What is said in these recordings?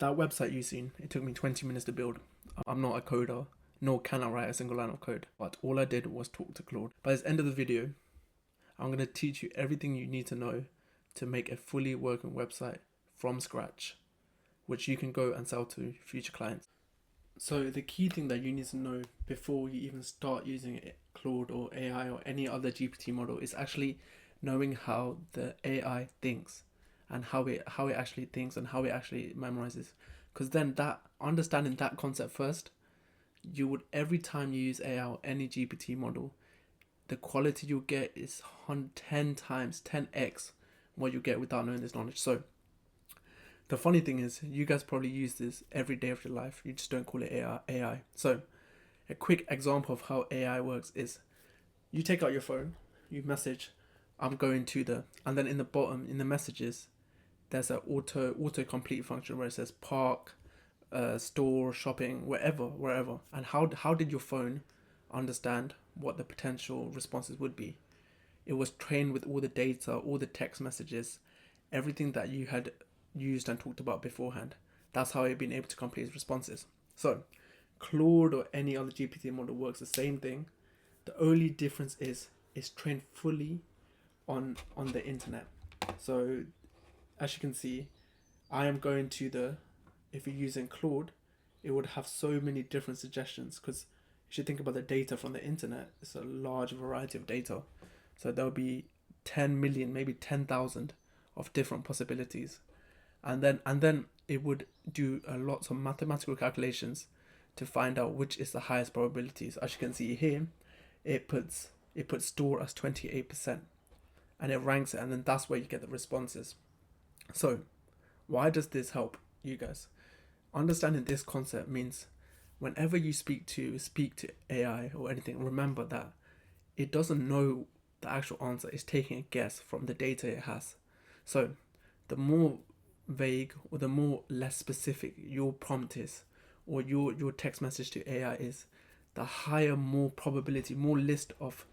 That website you've seen, it took me 20 minutes to build. I'm not a coder, nor can I write a single line of code, but all I did was talk to Claude. By the end of the video, I'm going to teach you everything you need to know to make a fully working website from scratch, which you can go and sell to future clients. So the key thing that you need to know before you even start using Claude or AI or any other GPT model is actually knowing how the AI thinks and how it actually thinks and how it actually memorizes. Because then that understanding that concept first, you would, every time you use AI or any GPT model, the quality you'll get is 10 times 10x what you get without knowing this knowledge. So the funny thing is, you guys probably use this every day of your life, you just don't call it AI. So a quick example of how AI works is, you take out your phone, you message, I'm going to the, and then in the bottom, in the messages, there's an auto complete function where it says park, store, shopping, wherever. And how did your phone understand what the potential responses would be? It was trained with all the data, all the text messages, everything that you had used and talked about beforehand. That's how it been able to complete its responses. So Claude or any other GPT model works the same thing. The only difference is it's trained fully on the internet. So as you can see, I am going to the, if you're using Claude, it would have so many different suggestions, because you should think about the data from the internet. It's a large variety of data. So there'll be 10 million, maybe 10,000 of different possibilities. And then it would do lots of mathematical calculations to find out which is the highest probabilities. As you can see here, it puts store as 28%, and it ranks it, and then that's where you get the responses. So why does this help you guys? Understanding this concept means whenever you speak to AI or anything, remember that it doesn't know the actual answer. It's taking a guess from the data it has. So the more vague or the more less specific your prompt is, or your text message to AI is, the higher, more probability, more list of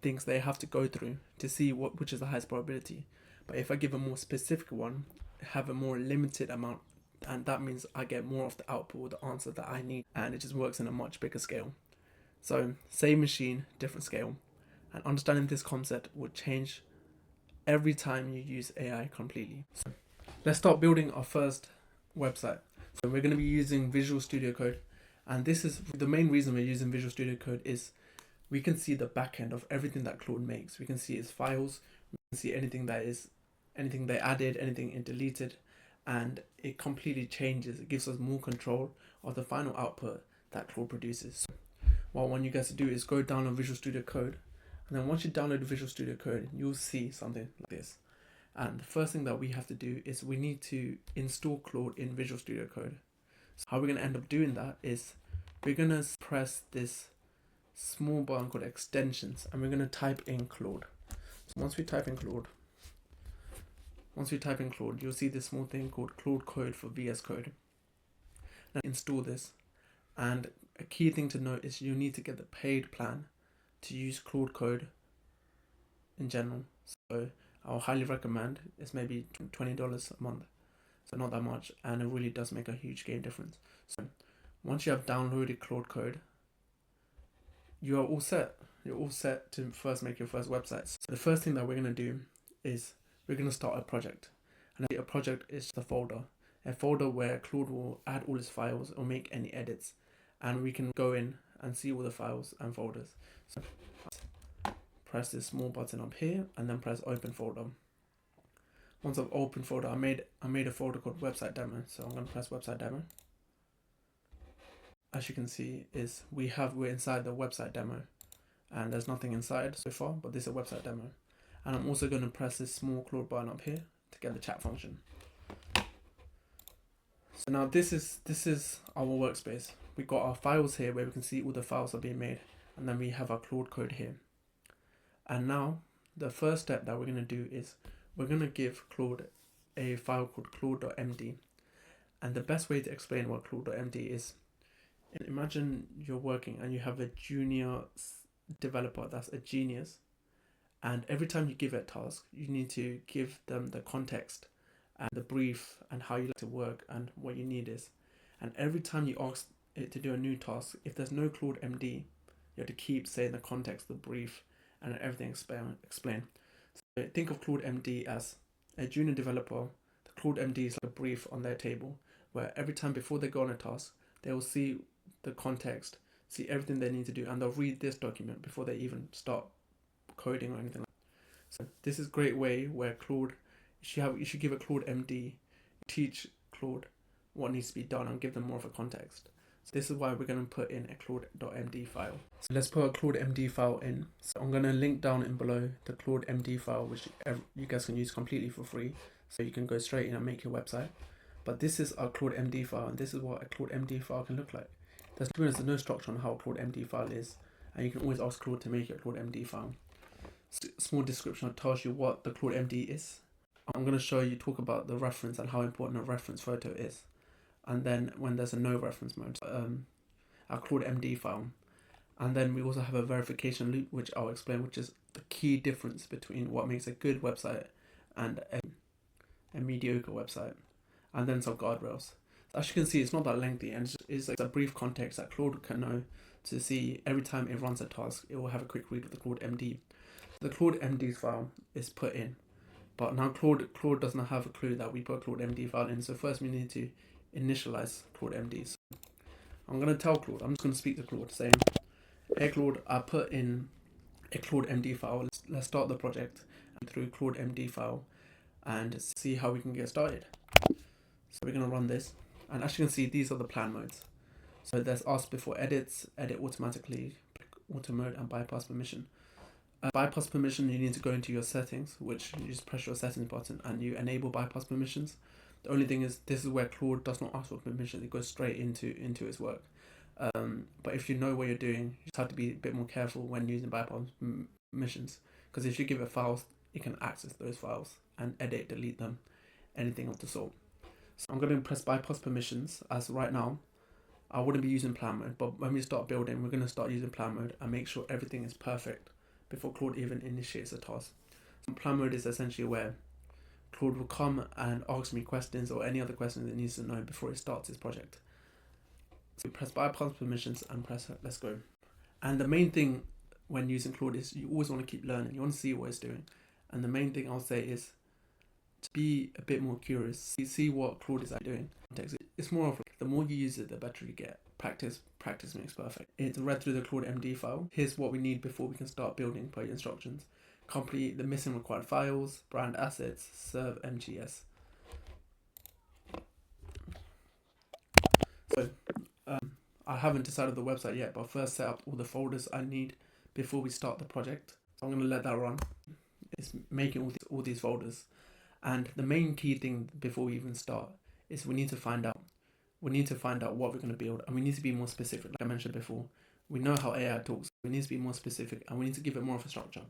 things they have to go through to see which is the highest probability. But if I give a more specific one, have a more limited amount, and that means I get more of the output or the answer that I need, and it just works in a much bigger scale. So same machine, different scale, and understanding this concept will change every time you use AI completely. So let's start building our first website. So we're going to be using Visual Studio Code, and this is the main reason we're using Visual Studio Code is we can see the back end of everything that Claude makes. We can see its files, we can see anything they added, anything it deleted, and it completely changes. It gives us more control of the final output that Claude produces. So what I want you guys to do is go download Visual Studio Code, and then once you download Visual Studio Code, you'll see something like this. And the first thing that we have to do is we need to install Claude in Visual Studio Code. So how we're going to end up doing that is we're going to press this small button called extensions, and we're going to type in Claude. So once we type in Claude, you'll see this small thing called Claude Code for VS Code. Now install this, and a key thing to note is you need to get the paid plan to use Claude Code in general. So I'll highly recommend, it's maybe $20 a month, so not that much, and it really does make a huge game difference. So once you have downloaded Claude Code, you are all set. You're all set to first make your first website. So the first thing that we're going to do is we're going to start a project. And a project is just a folder where Claude will add all his files or make any edits, and we can go in and see all the files and folders. So press this small button up here, and then press open folder. Once I've opened folder, I made a folder called website demo. So I'm going to press website demo. As you can see, is we're inside the website demo, and there's nothing inside so far, but this is a website demo. And I'm also going to press this small Claude button up here to get the chat function. So now this is our workspace. We've got our files here where we can see all the files are being made, and then we have our Claude Code here. And now the first step that we're going to do is we're going to give Claude a file called claude.md. And the best way to explain what claude.md is, imagine you're working and you have a junior developer that's a genius, and every time you give it a task, you need to give them the context and the brief and how you like to work and what you need is. And every time you ask it to do a new task, if there's no Claude MD, you have to keep saying the context, the brief, and everything explain. So think of Claude MD as a junior developer. The Claude MD is like a brief on their table, where every time before they go on a task, they will see the context, see everything they need to do, and they'll read this document before they even start coding or anything like that. So this is a great way where Claude, you should give a Claude MD, teach Claude what needs to be done and give them more of a context. So this is why we're going to put in a Claude.md file. So let's put a Claude.md file in. So I'm going to link down in below the Claude.md file, which you guys can use completely for free. So you can go straight in and make your website. But this is our Claude.md file, and this is what a Claude.md file can look like. There's no structure on how a Claude.md file is, and you can always ask Claude to make your Claude.md file. Small description tells you what the Claude.md is. I'm going to talk about the reference and how important a reference photo is. And then when there's a no reference mode, our Claude.md file. And then we also have a verification loop, which I'll explain, which is the key difference between what makes a good website and a mediocre website. And then some guardrails. As you can see, it's not that lengthy, and it's like a brief context that Claude can know to see every time it runs a task, it will have a quick read of the Claude.md. The Claude.md file is put in, but now Claude doesn't have a clue that we put a Claude.md file in, so first we need to initialize Claude.md. So I'm going to tell Claude, I'm just going to speak to Claude saying, hey Claude, I put in a Claude.md file, let's start the project through Claude.md file and see how we can get started. So we're going to run this, and as you can see, these are the plan modes. So there's ask before edits, edit automatically, auto mode, and bypass permission. Bypass permission, you need to go into your settings, which you just press your settings button and you enable bypass permissions. The only thing is, this is where Claude does not ask for permission, it goes straight into its work. But if you know what you're doing, you just have to be a bit more careful when using bypass permissions, because if you give it files, it can access those files and edit, delete them, anything of the sort. So I'm going to press bypass permissions, as right now I wouldn't be using plan mode, but when we start building, we're going to start using plan mode and make sure everything is perfect before Claude even initiates a task. So plan mode is essentially where Claude will come and ask me questions or any other questions it needs to know before it starts its project. So press bypass permissions and press let's go. And the main thing when using Claude is you always want to keep learning, you want to see what it's doing. And the main thing I'll say is to be a bit more curious, see what Claude is doing. It's more of like, the more you use it, the better you get. Practice makes perfect. It's read through the Claude.md file. Here's what we need before we can start building per your instructions. Complete the missing required files, brand assets, serve MGS. So I haven't decided the website yet, but first set up all the folders I need before we start the project. So I'm going to let that run. It's making all these folders. And the main key thing before we even start is we need to find out what we're going to build, and we need to be more specific. Like I mentioned before, we know how AI talks. We need to be more specific, and we need to give it more of a structure.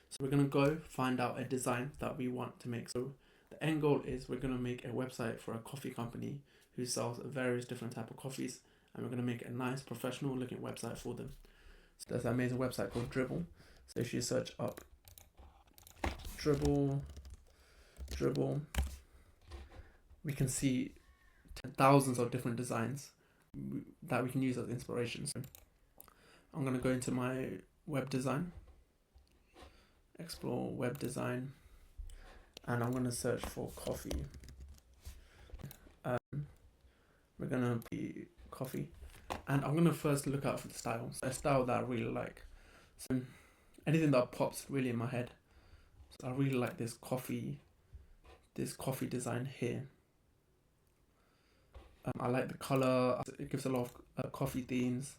So we're going to go find out a design that we want to make. So the end goal is we're going to make a website for a coffee company who sells various different type of coffees, and we're going to make a nice professional looking website for them. So there's an amazing website called Dribble. So if you search up Dribble, we can see thousands of different designs that we can use as inspiration. So I'm going to go into my web design, explore web design, and I'm going to search for coffee. We're going to be coffee, and I'm going to first look out for the style. So a style that I really like. So anything that pops really in my head. So I really like this coffee design here. I like the color, it gives a lot of coffee themes,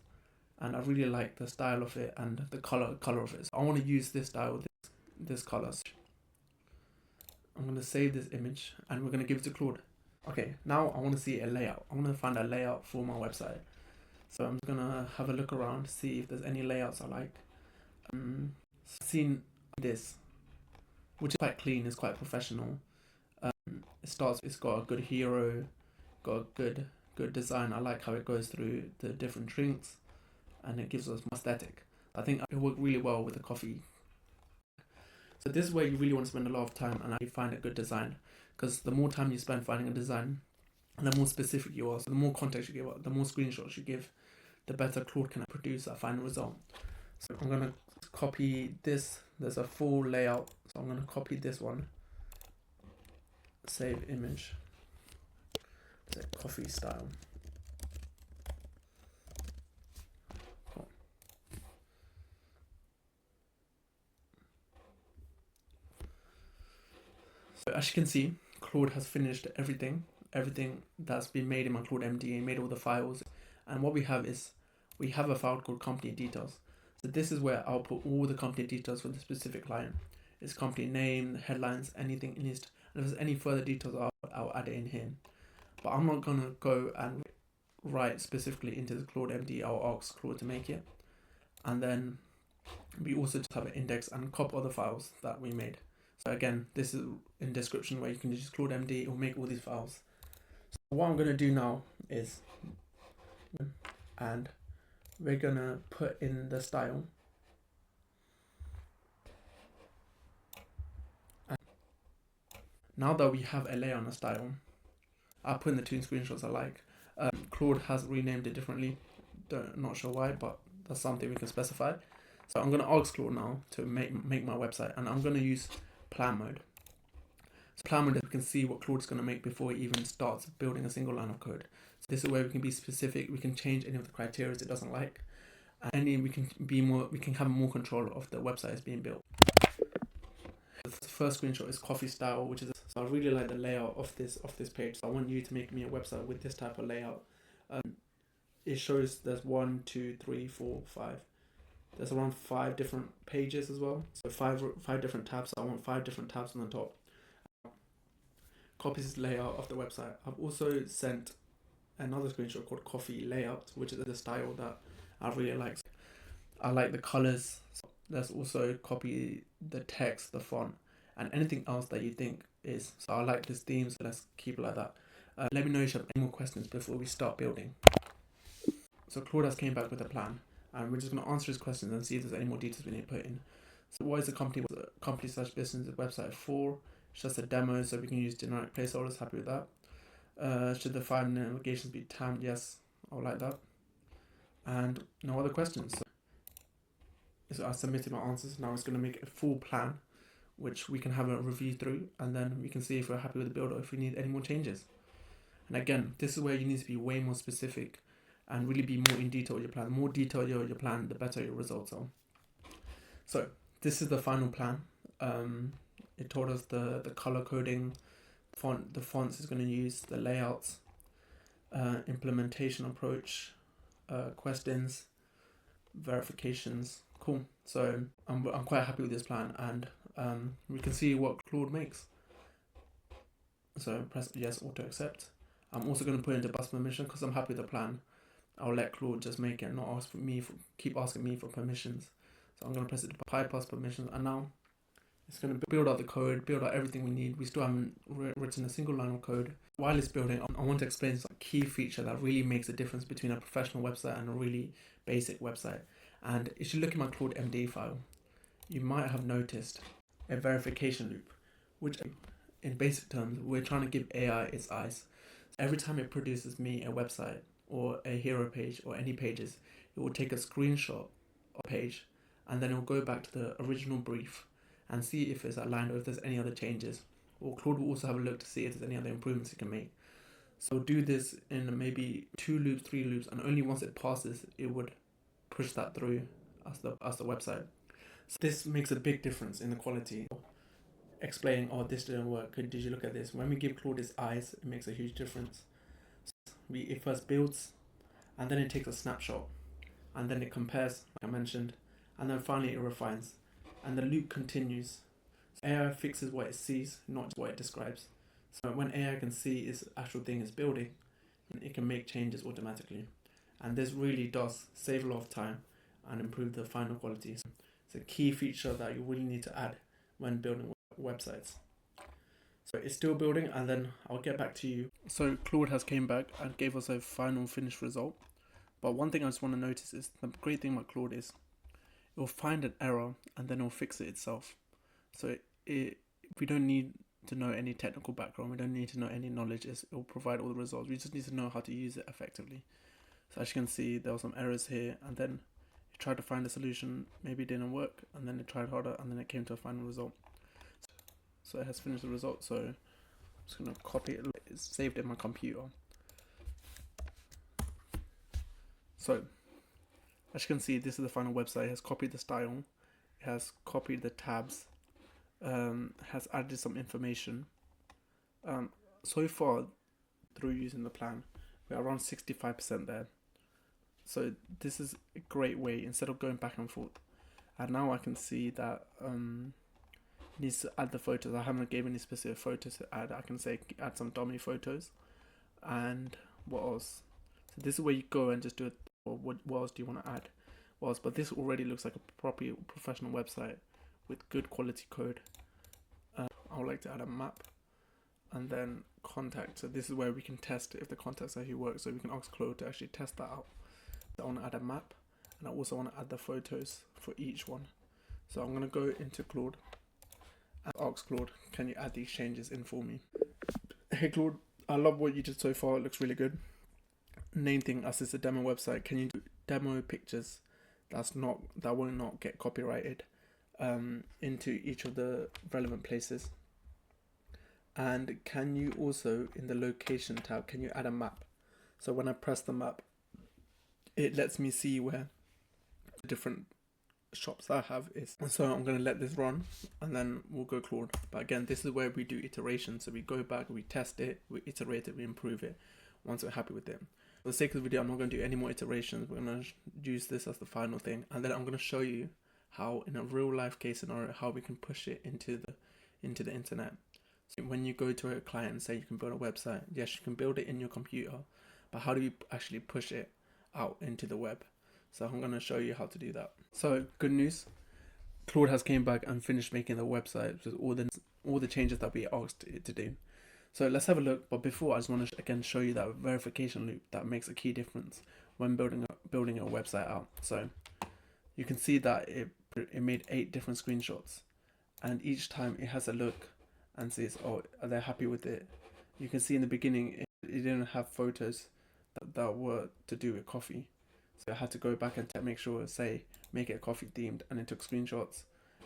and I really like the style of it and the color of it. So I want to use this style, this color. I'm going to save this image and we're going to give it to Claude. Okay, now I want to see a layout. I want to find a layout for my website. So I'm just going to have a look around, see if there's any layouts I like. I've seen this, which is quite clean, it's quite professional. It's got a good hero, got a good design. I like how it goes through the different drinks and it gives us more aesthetic. I think it worked really well with the coffee. So this is where you really want to spend a lot of time and you find a good design. because the more time you spend finding a design, and the more specific you are, so the more context you give, the more screenshots you give, the better Claude can produce that final result. So I'm gonna copy this. There's a full layout, so I'm gonna copy this one. Save image. Say coffee style. Cool. So as you can see, Claude has finished everything that's been made in my Claude MD, made all the files. And what we have is, we have a file called company details. So this is where I'll put all the company details for the specific client. It's company name, headlines, anything in list. And if there's any further details, I'll add it in here. But I'm not gonna go and write specifically into the Claude MD. I'll ask Claude to make it. And then we also just have an index and copy other files that we made. So again, this is in description where you can just Claude MD, it will make all these files. So what I'm gonna do now is, and we're gonna put in the style. And now that we have a layer and a style, I'll put in the two screenshots I like. Claude has renamed it differently. Not sure why, but that's something we can specify. So I'm gonna ask Claude now to make my website, and I'm gonna use plan mode. So plan mode, we can see what Claude's gonna make before it even starts building a single line of code. So this is where we can be specific. We can change any of the criteria it doesn't like, and we can have more control of the website as being built. The first screenshot is coffee style, which is, so I really like the layout of this page. So I want you to make me a website with this type of layout. It shows there's 1, 2, 3, 4, 5. There's around 5 different pages as well. So five different tabs. So I want 5 different tabs on the top. Copies layout of the website. I've also sent another screenshot called coffee layout, which is the style that I really like. I like the colors. So let's also copy the text, the font, and anything else that you think is. So I like this theme, so let's keep it like that. Let me know if you have any more questions before we start building. So Claude has came back with a plan, and we're just going to answer his questions and see if there's any more details we need to put in. So what is the company/business website for? It's just a demo, so we can use generic placeholders. Happy with that. Should the file navigations be tabbed? Yes, I like that. And no other questions. So I submitted my answers. Now it's going to make a full plan, which we can have a review through, and then we can see if we're happy with the build or if we need any more changes. And again, this is where you need to be way more specific and really be more in detail with your plan. The more detailed your plan, the better your results are. So this is the final plan. It told us the color coding, the fonts it's going to use, the layouts, implementation approach, questions, verifications. Cool. So I'm quite happy with this plan, and we can see what Claude makes. So press yes, auto accept. I'm also going to put into bus permission because I'm happy with the plan. I'll let Claude just make it and not ask for me keep asking me for permissions. So I'm going to press it to bypass permissions, and now it's going to build out the code, build out everything we need. We still haven't written a single line of code. While it's building, I want to explain some key feature that really makes a difference between a professional website and a really basic website. And if you look at my Claude MD file, you might have noticed a verification loop, which in basic terms, we're trying to give AI its eyes. Every time it produces me a website or a hero page or any pages, it will take a screenshot of a page, and then it will go back to the original brief and see if it's aligned or if there's any other changes. Or Claude will also have a look to see if there's any other improvements it can make. So do this in maybe 2 loops, 3 loops, and only once it passes, it would push that through as the website. So this makes a big difference in the quality. Explaining, oh, this didn't work, did you look at this? When we give Claude its eyes, it makes a huge difference. So it first builds, and then it takes a snapshot, and then it compares, like I mentioned, and then finally it refines, and the loop continues. So AI fixes what it sees, not just what it describes. So when AI can see its actual thing is building, it can make changes automatically. And this really does save a lot of time and improve the final quality. So it's a key feature that you really need to add when building websites. So it's still building, and then I'll get back to you. So Claude has came back and gave us a final finished result. But one thing I just want to notice is the great thing about Claude is it will find an error and then it will fix it itself. So we don't need to know any technical background. We don't need to know any knowledge. It will provide all the results. We just need to know how to use it effectively. So as you can see, there were some errors here, and then it tried to find a solution, maybe it didn't work, and then it tried harder, and then it came to a final result. So it has finished the result, so I'm just going to copy it. It's saved in my computer. So as you can see, this is the final website. It has copied the style, it has copied the tabs, has added some information. So far, through using the plan, we're around 65% there. So this is a great way, instead of going back and forth. And now I can see that it needs to add the photos. I haven't given any specific photos to add. I can say add some dummy photos. And what else? So this is where you go and just do it. Or what else do you want to add? What else? But this already looks like a proper professional website with good quality code. I would like to add a map, and then contact. So this is where we can test if the contacts actually work. So we can ask Claude to actually test that out. So I want to add a map, and I also want to add the photos for each one. So I'm going to go into Claude and ask Claude, can you add these changes in for me? Hey Claude, I love what you did so far. It looks really good. Main thing, as it's a demo website, can you do demo pictures that will not get copyrighted into each of the relevant places? And can you also, in the location tab, can you add a map? So when I press the map, it lets me see where the different shops I have is. So I'm going to let this run, and then we'll go Claude. But again, this is where we do iterations. So we go back, we test it, we iterate it, we improve it once we're happy with it. For the sake of the video, I'm not going to do any more iterations. We're going to use this as the final thing, and then I'm going to show you how, in a real life case scenario, how we can push it into the internet. So when you go to a client and say you can build a website, yes, you can build it in your computer, but how do you actually push it out into the web? So I'm going to show you how to do that. So good news, Claude has came back and finished making the website with all the changes that we asked it to do. So let's have a look. But before, I just want to again show you that verification loop that makes a key difference when building a website out. So you can see that it made 8 different screenshots, and each time it has a look and says, oh, are they happy with it? You can see in the beginning it didn't have photos that were to do with coffee, so I had to go back and make sure, say, make it coffee themed, and it took screenshots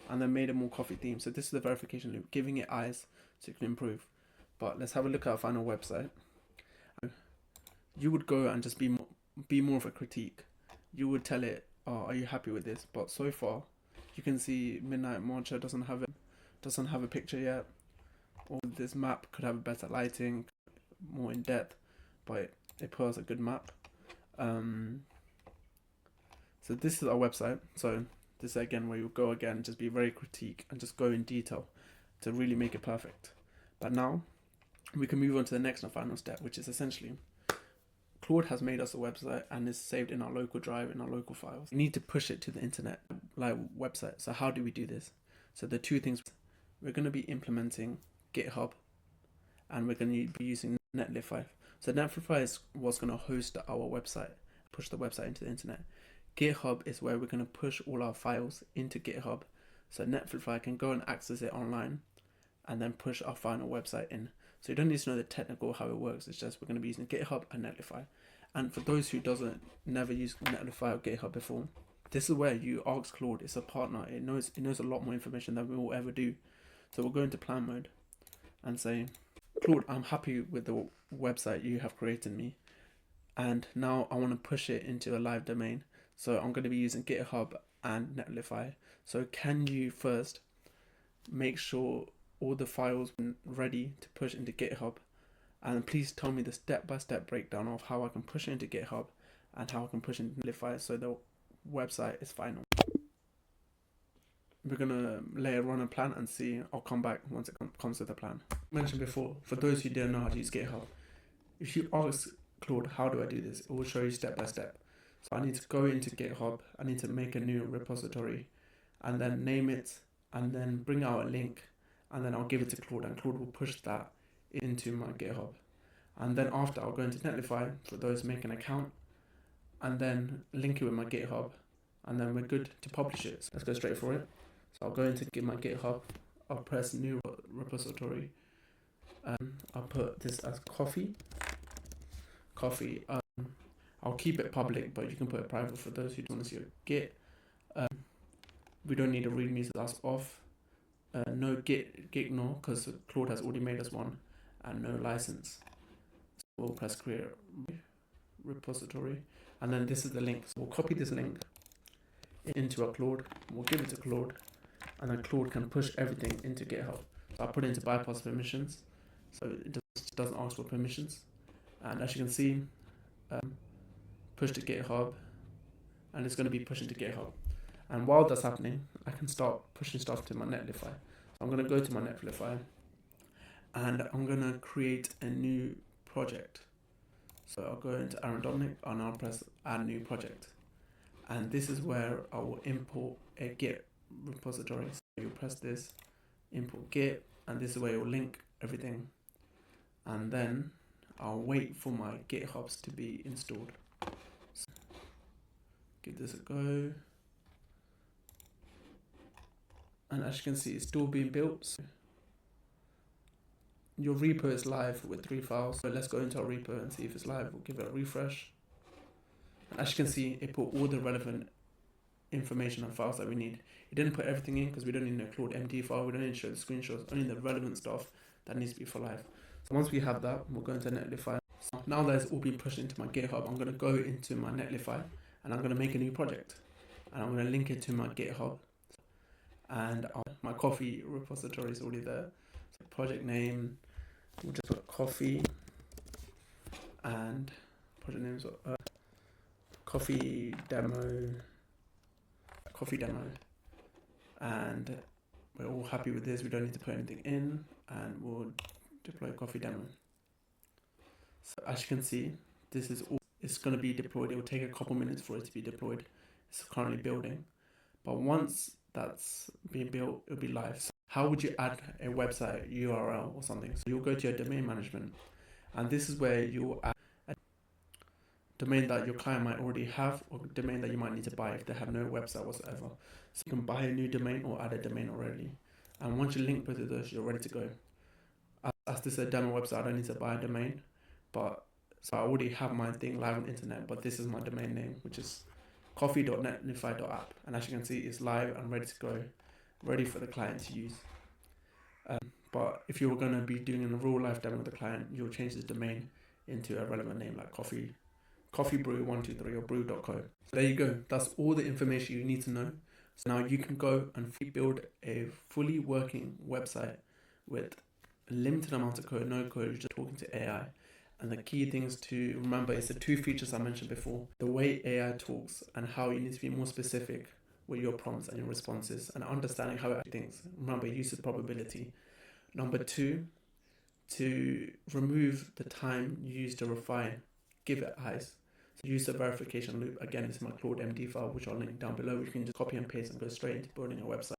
and then made it more coffee themed. So this is the verification loop, giving it eyes so it can improve. But let's have a look at our final website. You would go and just be more of a critique. You would tell it, oh, are you happy with this? But so far, you can see Midnight Matcha doesn't have a picture yet. Or this map could have better lighting, more in depth, but it put us a good map. So this is our website. So this is again where you go again, just be very critique and just go in detail to really make it perfect. But now we can move on to the next and final step, which is essentially Claude has made us a website and is saved in our local drive, in our local files. We need to push it to the internet, like website. So how do we do this? So the two things, we're going to be implementing GitHub, and we're going to be using Netlify. So Netlify is what's going to host our website, push the website into the internet. GitHub is where we're going to push all our files into GitHub, so Netlify can go and access it online and then push our final website in. So you don't need to know the technical how it works. It's just we're going to be using GitHub and Netlify. And for those who never used Netlify or GitHub before, this is where you ask Claude. It's a partner. It knows a lot more information than we will ever do. So we'll go into plan mode and say, Claude, I'm happy with the website you have created me, and now I want to push it into a live domain. So I'm going to be using GitHub and Netlify. So can you first make sure all the files are ready to push into GitHub, and please tell me the step-by-step breakdown of how I can push it into GitHub and how I can push it into Netlify so the website is final. We're going to run a plan and see. I'll come back once it comes to the plan. I mentioned before, for those who don't know how to use GitHub, if you ask Claude, how do I do this? It will show you step by step. So I need to go into GitHub, I need to make a new repository and then name it and then bring out a link, and then I'll give it to Claude, and Claude will push that into my GitHub. And then after, I'll go into Netlify for those who make an account and then link it with my GitHub, and then we're good to publish it. So let's go straight for it. So I'll go into my GitHub, I'll press new repository, I'll put this as coffee. I'll keep it public, but you can put it private for those who don't want to see it. Git. We don't need a readme, so that's off. No git ignore because Claude has already made us one, and no license. So we'll press create repository, and then this is the link. So we'll copy this link into a Claude. We'll give it to Claude, and then Claude can push everything into GitHub. So I put it into bypass permissions, so it doesn't ask for permissions. And as you can see, push to GitHub, and it's going to be pushing to GitHub. And while that's happening, I can start pushing stuff to my Netlify. So I'm going to go to my Netlify, and I'm going to create a new project. So I'll go into Aaron Dominic, and I'll press add new project. And this is where I will import a Git repository. So you'll press this, import Git, and this is where you'll link everything. And then I'll wait for my GitHubs to be installed. So give this a go. And as you can see, it's still being built. So your repo is live with 3 files. So let's go into our repo and see if it's live. We'll give it a refresh. And as you can see, it put all the relevant information and files that we need. It didn't put everything in because we don't need a Claude MD file. We don't need to show the screenshots, only the relevant stuff that needs to be for live. So once we have that, we'll go into Netlify. So now that it's all been pushed into my GitHub, I'm going to go into my Netlify and I'm going to make a new project. And I'm going to link it to my GitHub. And my coffee repository is already there. So project name, we'll just put coffee, and project name is coffee demo, and we're all happy with this. We don't need to put anything in, and we'll deploy coffee demo. So as you can see, this is all. It's going to be deployed. It will take a couple minutes for it to be deployed. It's currently building, but once that's being built, it'll be live. So how would you add a website URL or something? So you'll go to your domain management, and this is where you'll add a domain that your client might already have, or a domain that you might need to buy if they have no website whatsoever. So you can buy a new domain or add a domain already. And once you link both of those, you're ready to go. As this is a demo website, I don't need to buy a domain, but so I already have my thing live on the internet, but this is my domain name, which is coffee.netlify.app, and as you can see, it's live and ready to go, ready for the client to use. But if you're going to be doing a real life demo with the client, you'll change the domain into a relevant name like coffee brew 123 or brew.co. So there you go. That's all the information you need to know. So now you can go and build a fully working website with a limited amount of code, no code, you're just talking to AI. And the key things to remember is the 2 features I mentioned before. The way AI talks and how you need to be more specific with your prompts and your responses and understanding how it thinks. Remember, use of probability. Number 2, to remove the time you use to refine, give it eyes. So use the verification loop. Again, it's my Claude MD file, which I'll link down below. You can just copy and paste and go straight into building a website.